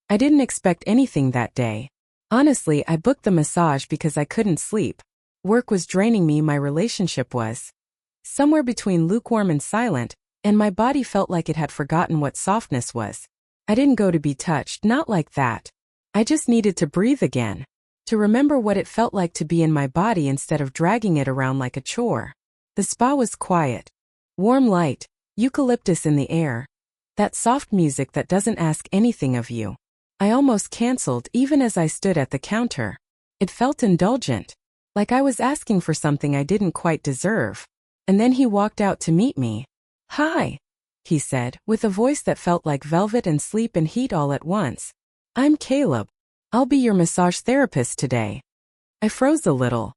I didn't expect anything that day. Honestly, I booked the massage because I couldn't sleep. Work was draining me, my relationship was somewhere between lukewarm and silent, and my body felt like it had forgotten what softness was. I didn't go to be touched, not like that. I just needed to breathe again. To remember what it felt like to be in my body instead of dragging it around like a chore. The spa was quiet. Warm light, eucalyptus in the air. That soft music that doesn't ask anything of you. I almost canceled even as I stood at the counter. It felt indulgent. Like I was asking for something I didn't quite deserve. And then he walked out to meet me. "Hi," he said, with a voice that felt like velvet and sleep and heat all at once. "I'm Caleb. I'll be your massage therapist today." I froze a little.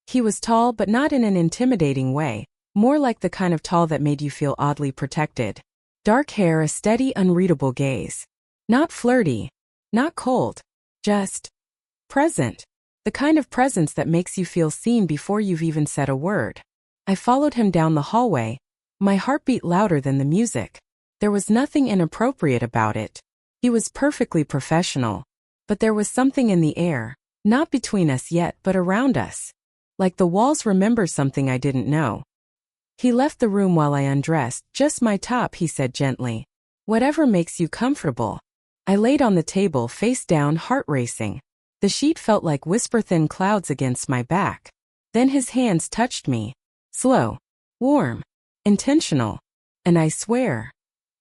He was tall, but not in an intimidating way, more like the kind of tall that made you feel oddly protected. Dark hair, a steady, unreadable gaze. Not flirty. Not cold. Just present. The kind of presence that makes you feel seen before you've even said a word. I followed him down the hallway, my heartbeat louder than the music. There was nothing inappropriate about it. He was perfectly professional. But there was something in the air, not between us yet but around us. Like the walls remember something I didn't know. He left the room while I undressed. "Just my top," he said gently. "Whatever makes you comfortable." I laid on the table, face down, heart racing. The sheet felt like whisper-thin clouds against my back. Then his hands touched me. Slow, warm, intentional. And I swear,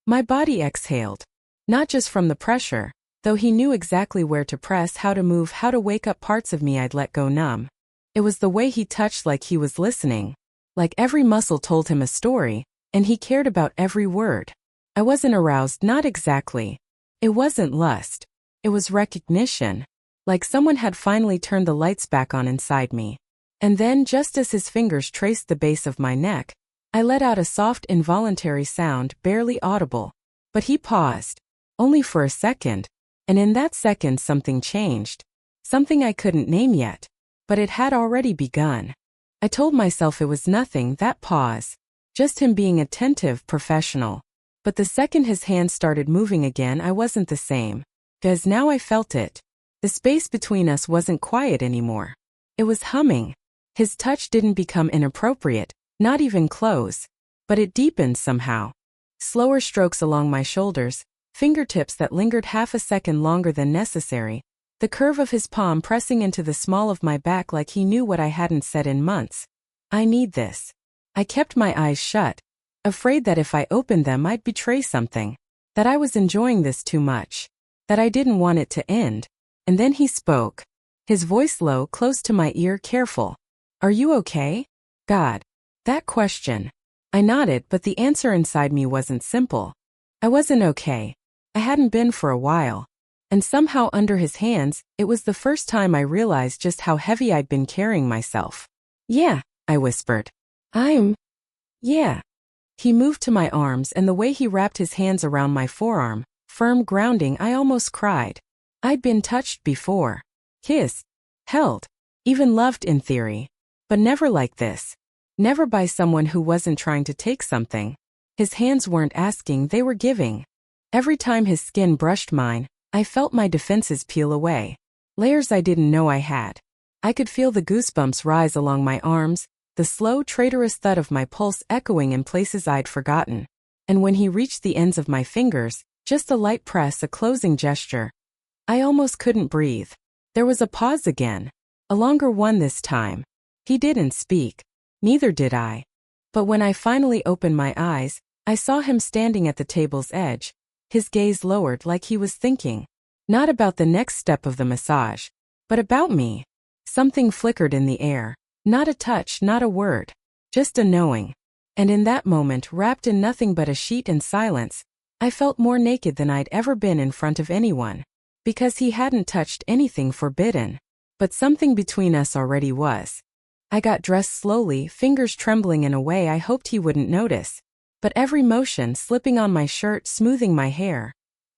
my body exhaled. Not just from the pressure, though he knew exactly where to press, how to move, how to wake up parts of me I'd let go numb. It was the way he touched, like he was listening. Like every muscle told him a story, and he cared about every word. I wasn't aroused, not exactly. It wasn't lust. It was recognition. Like someone had finally turned the lights back on inside me. And then, just as his fingers traced the base of my neck, I let out a soft, involuntary sound, barely audible. But he paused. Only for a second. And in that second something changed. Something I couldn't name yet. But it had already begun. I told myself it was nothing, that pause. Just him being attentive, professional. But the second his hands started moving again, I wasn't the same. 'Cause now I felt it. The space between us wasn't quiet anymore. It was humming. His touch didn't become inappropriate, not even close. But it deepened somehow. Slower strokes along my shoulders, fingertips that lingered half a second longer than necessary. The curve of his palm pressing into the small of my back like he knew what I hadn't said in months. I need this. I kept my eyes shut, afraid that if I opened them I'd betray something. That I was enjoying this too much. That I didn't want it to end. And then he spoke. His voice low, close to my ear, careful. "Are you okay?" God. That question. I nodded, but the answer inside me wasn't simple. I wasn't okay. I hadn't been for a while. And somehow under his hands, it was the first time I realized just how heavy I'd been carrying myself. "Yeah," I whispered. Yeah. He moved to my arms, and the way he wrapped his hands around my forearm, firm, grounding, I almost cried. I'd been touched before. Kissed. Held. Even loved in theory. But never like this. Never by someone who wasn't trying to take something. His hands weren't asking, they were giving. Every time his skin brushed mine, I felt my defenses peel away. Layers I didn't know I had. I could feel the goosebumps rise along my arms, the slow, traitorous thud of my pulse echoing in places I'd forgotten. And when he reached the ends of my fingers, just a light press, a closing gesture, I almost couldn't breathe. There was a pause again. A longer one this time. He didn't speak. Neither did I. But when I finally opened my eyes, I saw him standing at the table's edge, his gaze lowered like he was thinking. Not about the next step of the massage, but about me. Something flickered in the air. Not a touch, not a word. Just a knowing. And in that moment, wrapped in nothing but a sheet and silence, I felt more naked than I'd ever been in front of anyone. Because he hadn't touched anything forbidden. But something between us already was. I got dressed slowly, fingers trembling in a way I hoped he wouldn't notice. But every motion, slipping on my shirt, smoothing my hair,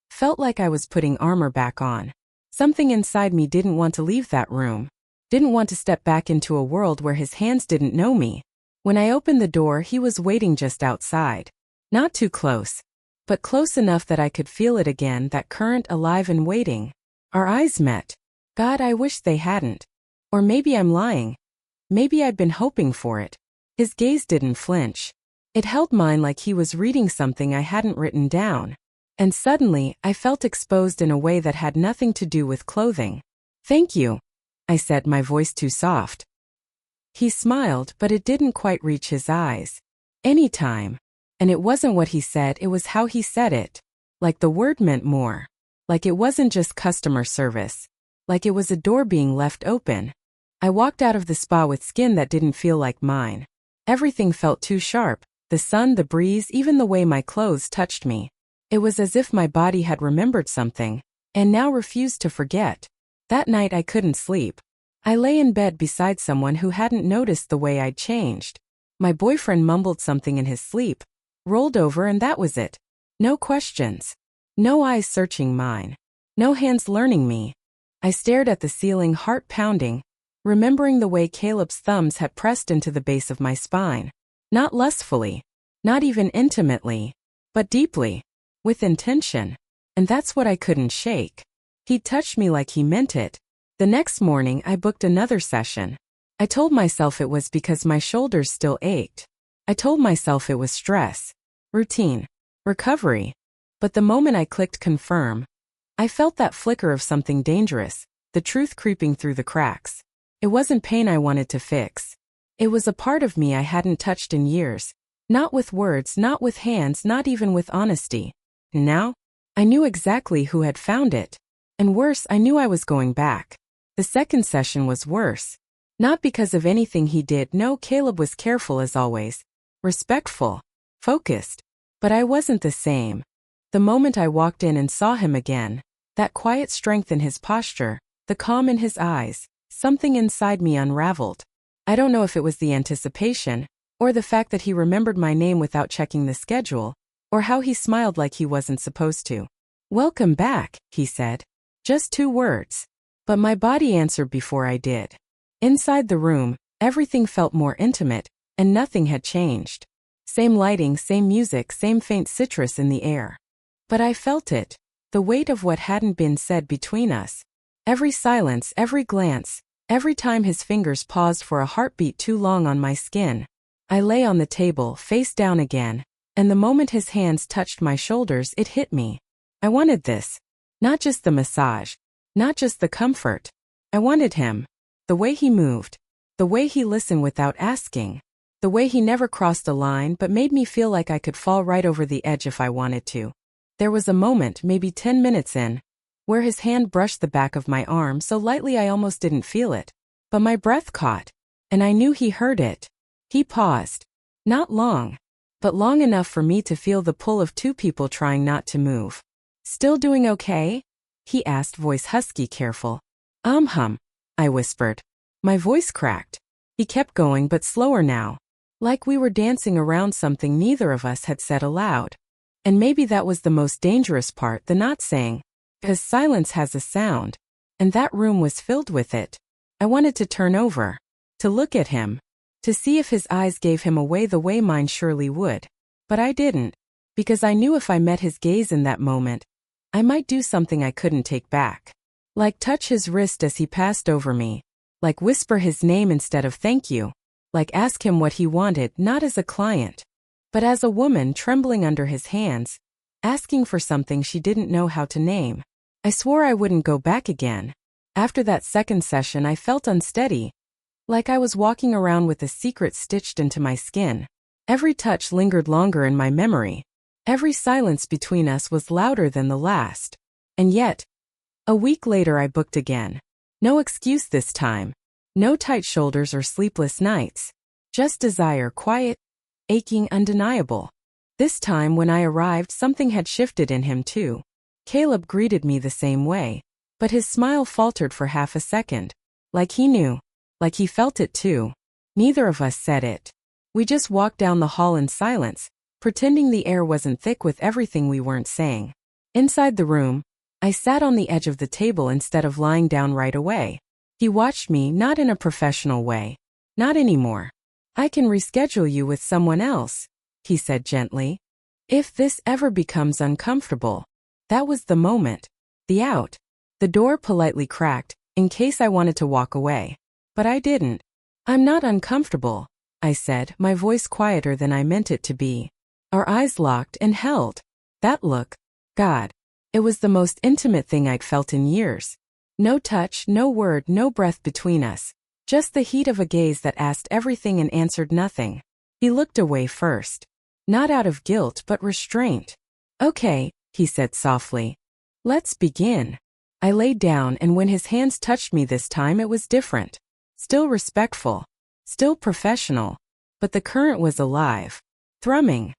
felt like I was putting armor back on. Something inside me didn't want to leave that room. Didn't want to step back into a world where his hands didn't know me. When I opened the door, he was waiting just outside. Not too close. but close enough that I could feel it again, that current, alive and waiting. Our eyes met. God, I wish they hadn't. Or maybe I'm lying. Maybe I'd been hoping for it. His gaze didn't flinch. It held mine like he was reading something I hadn't written down. And suddenly, I felt exposed in a way that had nothing to do with clothing. "Thank you," I said, my voice too soft. He smiled, but it didn't quite reach his eyes. "Anytime." And it wasn't what he said, it was how he said it. Like the word meant more. Like it wasn't just customer service. Like it was a door being left open. I walked out of the spa with skin that didn't feel like mine. Everything felt too sharp. The sun, the breeze, even the way my clothes touched me. It was as if my body had remembered something, and now refused to forget. That night I couldn't sleep. I lay in bed beside someone who hadn't noticed the way I'd changed. My boyfriend mumbled something in his sleep, rolled over, and that was it. No questions. No eyes searching mine. No hands learning me. I stared at the ceiling, heart pounding, remembering the way Caleb's thumbs had pressed into the base of my spine. Not lustfully, not even intimately, but deeply, with intention. And that's what I couldn't shake. He touched me like he meant it. The next morning I booked another session. I told myself it was because my shoulders still ached. I told myself it was stress, routine, recovery. But the moment I clicked confirm, I felt that flicker of something dangerous, the truth creeping through the cracks. It wasn't pain I wanted to fix. It was a part of me I hadn't touched in years. Not with words, not with hands, not even with honesty. And now, I knew exactly who had found it. And worse, I knew I was going back. The second session was worse. Not because of anything he did. No, Caleb was careful as always. Respectful. Focused. But I wasn't the same. The moment I walked in and saw him again, that quiet strength in his posture, the calm in his eyes, something inside me unraveled. I don't know if it was the anticipation, or the fact that he remembered my name without checking the schedule, or how he smiled like he wasn't supposed to. "Welcome back," he said. Just 2 words. But my body answered before I did. Inside the room, everything felt more intimate, and nothing had changed. Same lighting, same music, same faint citrus in the air. But I felt it, the weight of what hadn't been said between us. Every silence, every glance, every time his fingers paused for a heartbeat too long on my skin. I lay on the table, face down again, and the moment his hands touched my shoulders, it hit me. I wanted this. Not just the massage. Not just the comfort. I wanted him. The way he moved. The way he listened without asking. The way he never crossed a line but made me feel like I could fall right over the edge if I wanted to. There was a moment, maybe 10 minutes in, where his hand brushed the back of my arm so lightly I almost didn't feel it. But my breath caught. And I knew he heard it. He paused. Not long. But long enough for me to feel the pull of 2 people trying not to move. "Still doing okay?" he asked, voice husky, careful. Hum, I whispered. My voice cracked. He kept going, but slower now. Like we were dancing around something neither of us had said aloud. And maybe that was the most dangerous part, the not saying. Because silence has a sound. And that room was filled with it. I wanted to turn over. To look at him. To see if his eyes gave him away the way mine surely would. But I didn't. Because I knew if I met his gaze in that moment, I might do something I couldn't take back. Like touch his wrist as he passed over me. Like whisper his name instead of thank you. Like ask him what he wanted, not as a client, but as a woman trembling under his hands, asking for something she didn't know how to name. I swore I wouldn't go back again. After that second session I felt unsteady. Like I was walking around with a secret stitched into my skin. Every touch lingered longer in my memory. Every silence between us was louder than the last. And yet, a week later I booked again. No excuse this time. No tight shoulders or sleepless nights. Just desire, quiet, aching, undeniable. This time when I arrived something had shifted in him too. Caleb greeted me the same way. But his smile faltered for half a second. Like he knew. Like he felt it too. Neither of us said it. We just walked down the hall in silence, pretending the air wasn't thick with everything we weren't saying. Inside the room, I sat on the edge of the table instead of lying down right away. He watched me, not in a professional way. Not anymore. "I can reschedule you with someone else," he said gently. If this ever becomes uncomfortable. That was the moment. The out. The door politely cracked, in case I wanted to walk away. But I didn't. I'm not uncomfortable, I said, my voice quieter than I meant it to be. Our eyes locked and held. That look. God. It was the most intimate thing I'd felt in years. No touch, no word, no breath between us. Just the heat of a gaze that asked everything and answered nothing. He looked away first. Not out of guilt but restraint. Okay, he said softly. Let's begin. I laid down, and when his hands touched me this time it was different. Still respectful. Still professional. But the current was alive. Thrumming.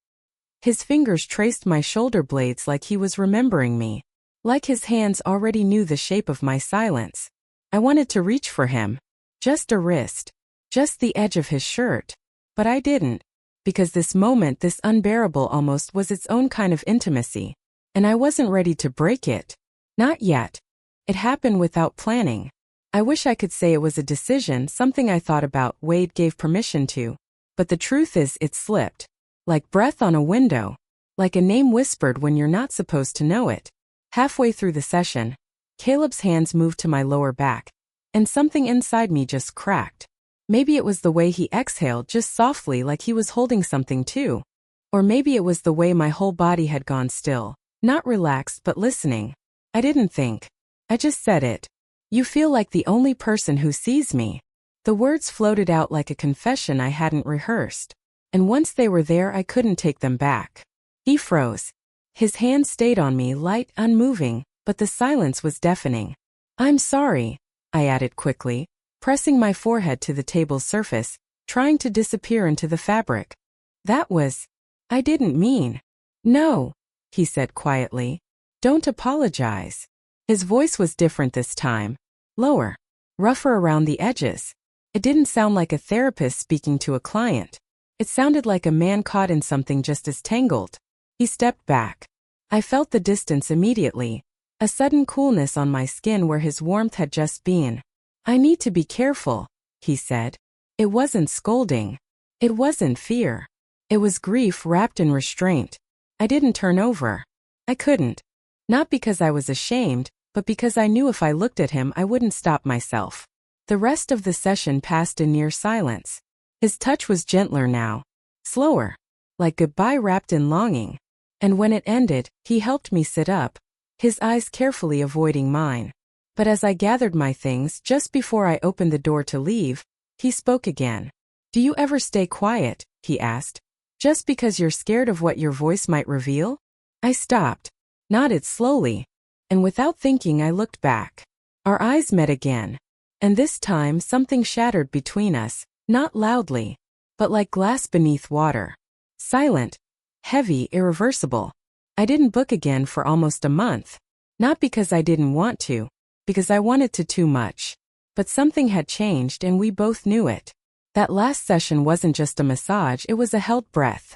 His fingers traced my shoulder blades like he was remembering me. Like his hands already knew the shape of my silence. I wanted to reach for him. Just a wrist. Just the edge of his shirt. But I didn't. Because this moment, this unbearable almost, was its own kind of intimacy. And I wasn't ready to break it. Not yet. It happened without planning. I wish I could say it was a decision, something I thought about, Wade gave permission to. But the truth is, it slipped. Like breath on a window. Like a name whispered when you're not supposed to know it. Halfway through the session, Caleb's hands moved to my lower back. And something inside me just cracked. Maybe it was the way he exhaled, just softly, like he was holding something too. Or maybe it was the way my whole body had gone still. Not relaxed, but listening. I didn't think. I just said it. You feel like the only person who sees me. The words floated out like a confession I hadn't rehearsed. And once they were there, I couldn't take them back. He froze. His hand stayed on me, light, unmoving, but the silence was deafening. I'm sorry, I added quickly, pressing my forehead to the table's surface, trying to disappear into the fabric. That was... I didn't mean... No, he said quietly. Don't apologize. His voice was different this time. Lower. Rougher around the edges. It didn't sound like a therapist speaking to a client. It sounded like a man caught in something just as tangled. He stepped back. I felt the distance immediately. A sudden coolness on my skin where his warmth had just been. I need to be careful, he said. It wasn't scolding. It wasn't fear. It was grief wrapped in restraint. I didn't turn over. I couldn't. Not because I was ashamed, but because I knew if I looked at him I wouldn't stop myself. The rest of the session passed in near silence. His touch was gentler now. Slower. Like goodbye wrapped in longing. And when it ended, he helped me sit up, his eyes carefully avoiding mine. But as I gathered my things just before I opened the door to leave, he spoke again. Do you ever stay quiet, he asked, just because you're scared of what your voice might reveal? I stopped, nodded slowly, and without thinking I looked back. Our eyes met again. And this time something shattered between us, not loudly, but like glass beneath water. Silent. Heavy, irreversible. I didn't book again for almost a month. Not because I didn't want to, because I wanted to too much. But something had changed and we both knew it. That last session wasn't just a massage, it was a held breath.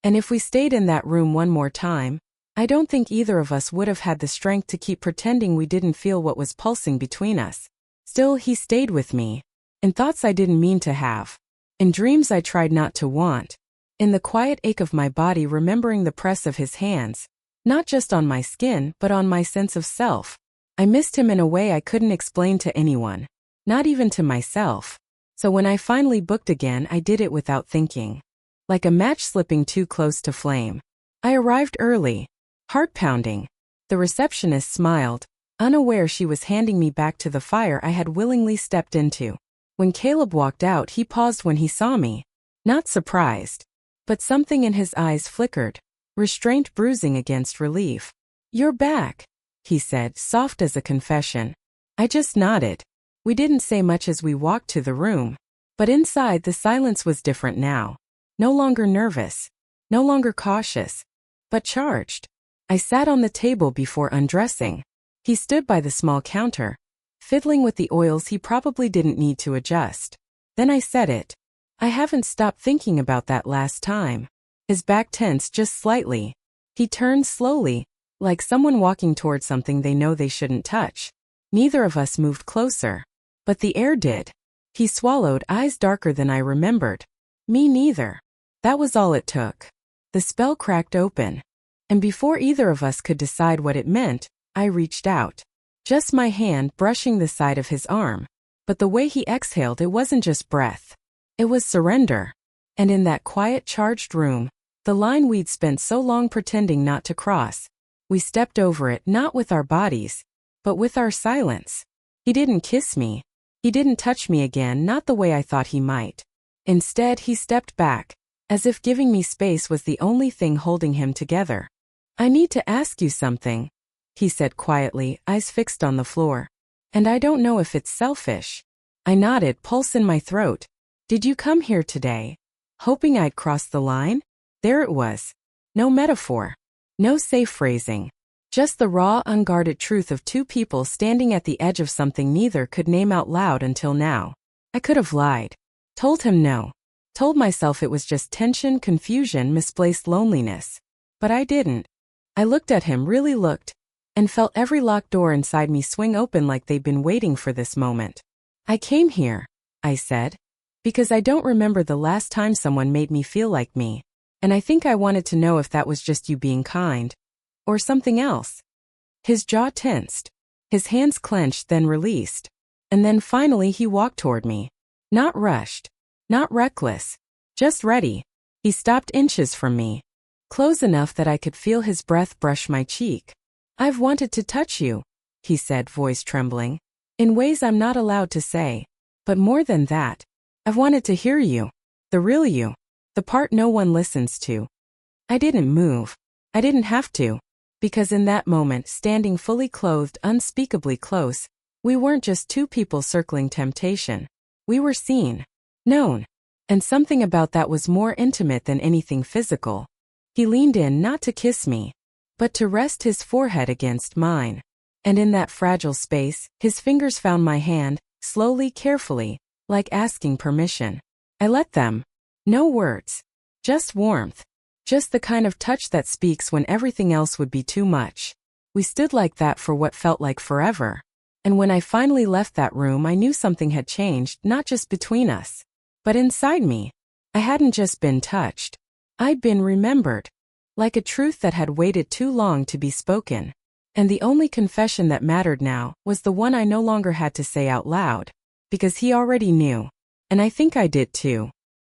And if we stayed in that room one more time, I don't think either of us would have had the strength to keep pretending we didn't feel what was pulsing between us. Still, he stayed with me. In thoughts I didn't mean to have. In dreams I tried not to want. In the quiet ache of my body, remembering the press of his hands, not just on my skin, but on my sense of self. I missed him in a way I couldn't explain to anyone, not even to myself. So when I finally booked again, I did it without thinking. Like a match slipping too close to flame. I arrived early, heart pounding. The receptionist smiled, unaware she was handing me back to the fire I had willingly stepped into. When Caleb walked out, he paused when he saw me. Not surprised. But something in his eyes flickered, restraint bruising against relief. You're back, he said, soft as a confession. I just nodded. We didn't say much as we walked to the room. But inside the silence was different now. No longer nervous. No longer cautious. But charged. I sat on the table before undressing. He stood by the small counter, fiddling with the oils he probably didn't need to adjust. Then I said it. I haven't stopped thinking about that last time. His back tensed just slightly. He turned slowly, like someone walking toward something they know they shouldn't touch. Neither of us moved closer. But the air did. He swallowed, eyes darker than I remembered. Me neither. That was all it took. The spell cracked open. And before either of us could decide what it meant, I reached out. Just my hand brushing the side of his arm. But the way he exhaled, it wasn't just breath. It was surrender. And in that quiet, charged room, the line we'd spent so long pretending not to cross, we stepped over it not with our bodies, but with our silence. He didn't kiss me. He didn't touch me again, not the way I thought he might. Instead, he stepped back, as if giving me space was the only thing holding him together. "I need to ask you something," he said quietly, eyes fixed on the floor. "And I don't know if it's selfish." I nodded, pulse in my throat. "Did you come here today, hoping I'd cross the line?" There it was. No metaphor. No safe phrasing. Just the raw, unguarded truth of two people standing at the edge of something neither could name out loud until now. I could have lied. Told him no. Told myself it was just tension, confusion, misplaced loneliness. But I didn't. I looked at him, really looked, and felt every locked door inside me swing open like they'd been waiting for this moment. "I came here," I said, "because I don't remember the last time someone made me feel like me. And I think I wanted to know if that was just you being kind. Or something else." His jaw tensed. His hands clenched, then released. And then finally he walked toward me. Not rushed. Not reckless. Just ready. He stopped inches from me. Close enough that I could feel his breath brush my cheek. "I've wanted to touch you," he said, voice trembling. "In ways I'm not allowed to say. But more than that, I've wanted to hear you. The real you. The part no one listens to." I didn't move. I didn't have to. Because in that moment, standing fully clothed, unspeakably close, we weren't just two people circling temptation. We were seen. Known. And something about that was more intimate than anything physical. He leaned in not to kiss me, but to rest his forehead against mine. And in that fragile space, his fingers found my hand, slowly, carefully, like asking permission. I let them. No words. Just warmth. Just the kind of touch that speaks when everything else would be too much. We stood like that for what felt like forever. And when I finally left that room, I knew something had changed, not just between us, but inside me. I hadn't just been touched. I'd been remembered. Like a truth that had waited too long to be spoken. And the only confession that mattered now was the one I no longer had to say out loud. Because he already knew. And I think I did too.